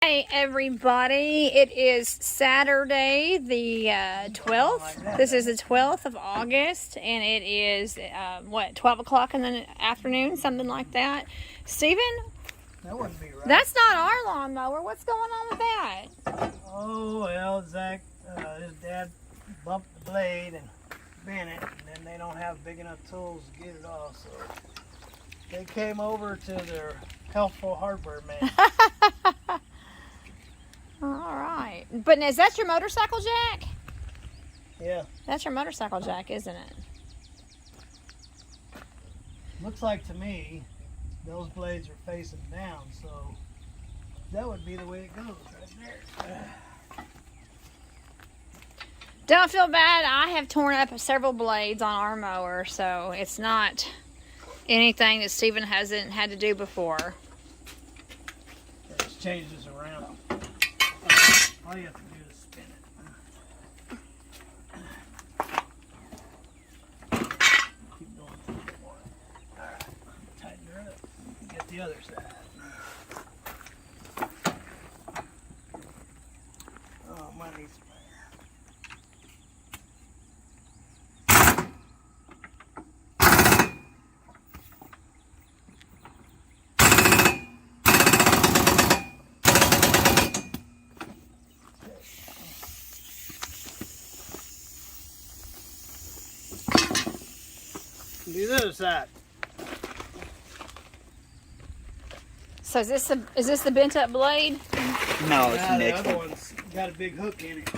Hey everybody, it is Saturday the 12th. This is the 12th of August and it is, 12 o'clock in the afternoon, something like that. Steven? That wouldn't be right. That's not our lawnmower. What's going on with that? Oh, well, Zach, his dad bumped the blade and bent it, and then they don't have big enough tools to get it off, so they came over to their helpful hardware man. All right. But is that your motorcycle jack? Yeah. That's your motorcycle jack, isn't it? Looks like to me, those blades are facing down, so that would be the way it goes right there. Don't feel bad. I have torn up several blades on our mower, so it's not anything that Steven hasn't had to do before. Let's change this around. All you have to do is spin it. Keep going through it more. Alright, tighten her up. Get the other side. Oh, mine needs some do the other side. So is this the bent up blade? No, it's the The next other one. one's got a big hook in it.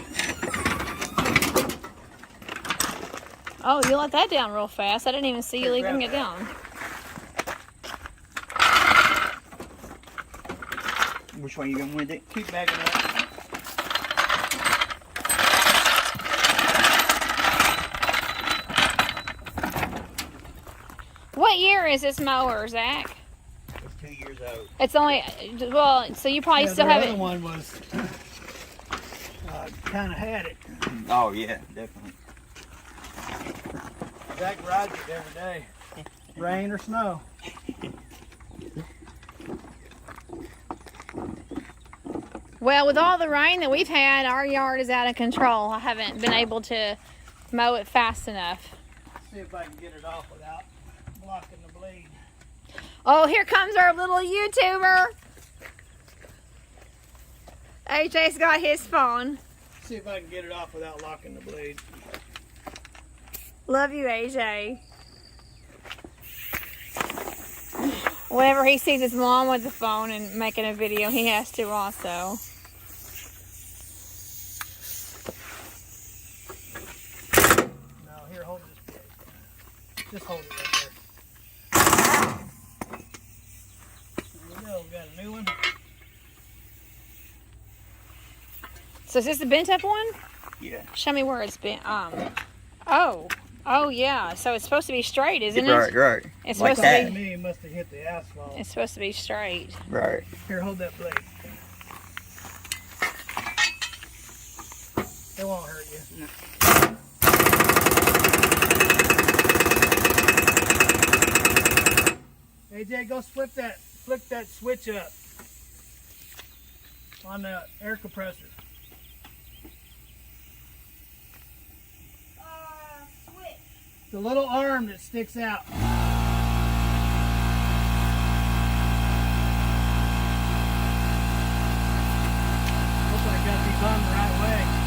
Oh, you let that down real fast. I didn't even see you leaving it down. Which one you going with it? Keep backing up. What year is this mower, Zach? It's 2 years old. It's only, well, so you probably still the have other it. one was kind of had it. Oh yeah, definitely. Zach rides it every day, rain or snow. Well, with all the rain that we've had, our yard is out of control. I haven't been able to mow it fast enough. See if I can get it off without blocking the blade. Oh, here comes our little YouTuber. AJ's got his phone. See if I can get it off without locking the blade. Love you, AJ. Whenever he sees his mom with the phone and making a video, he has to also. No, here, hold this blade. Just hold it right there. There we go, we got a new one. So is this the bent up one? Yeah. Show me where it's bent. Oh yeah. So it's supposed to be straight, isn't it? Right. It's Like supposed that. to To me, it must have hit the asphalt. It's supposed to be straight. Right. Here, hold that blade. It won't hurt you. No. AJ, go flick that switch up on the air compressor. Switch. The little arm that sticks out. Looks like I got these on the right way.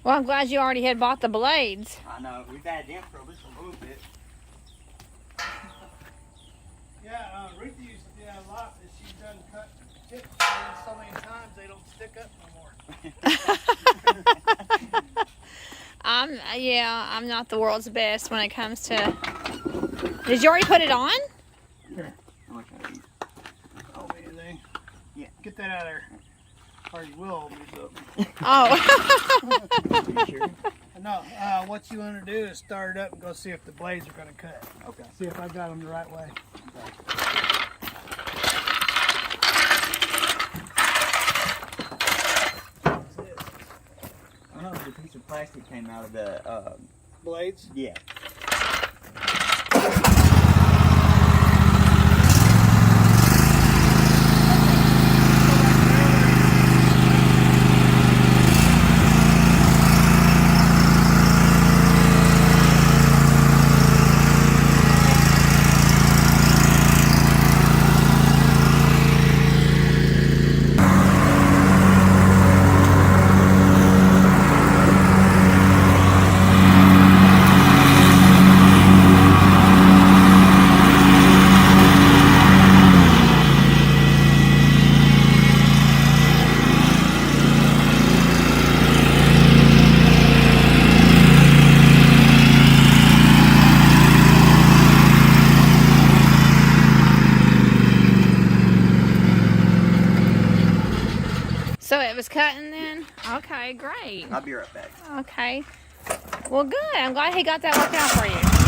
Well, I'm glad you already had bought the blades. I know. We've had them for just a little bit. Yeah, Rita used to do that a lot, but she's done cut tips so many times they don't stick up no more. I'm not the world's best when it comes to. Did you already put it on? Here. How much are these? Oh, anything. Yeah. Get that out of there. Or you will owe me something. Oh. You sure? No, what you want to do is start it up and go see if the blades are going to cut. Okay. See if I got them the right way. What's this? I know the piece of plastic came out of the, Blades? yeah. So it was cutting then? Okay, great. I'll be right back. Okay. Well, good. I'm glad he got that worked out for you.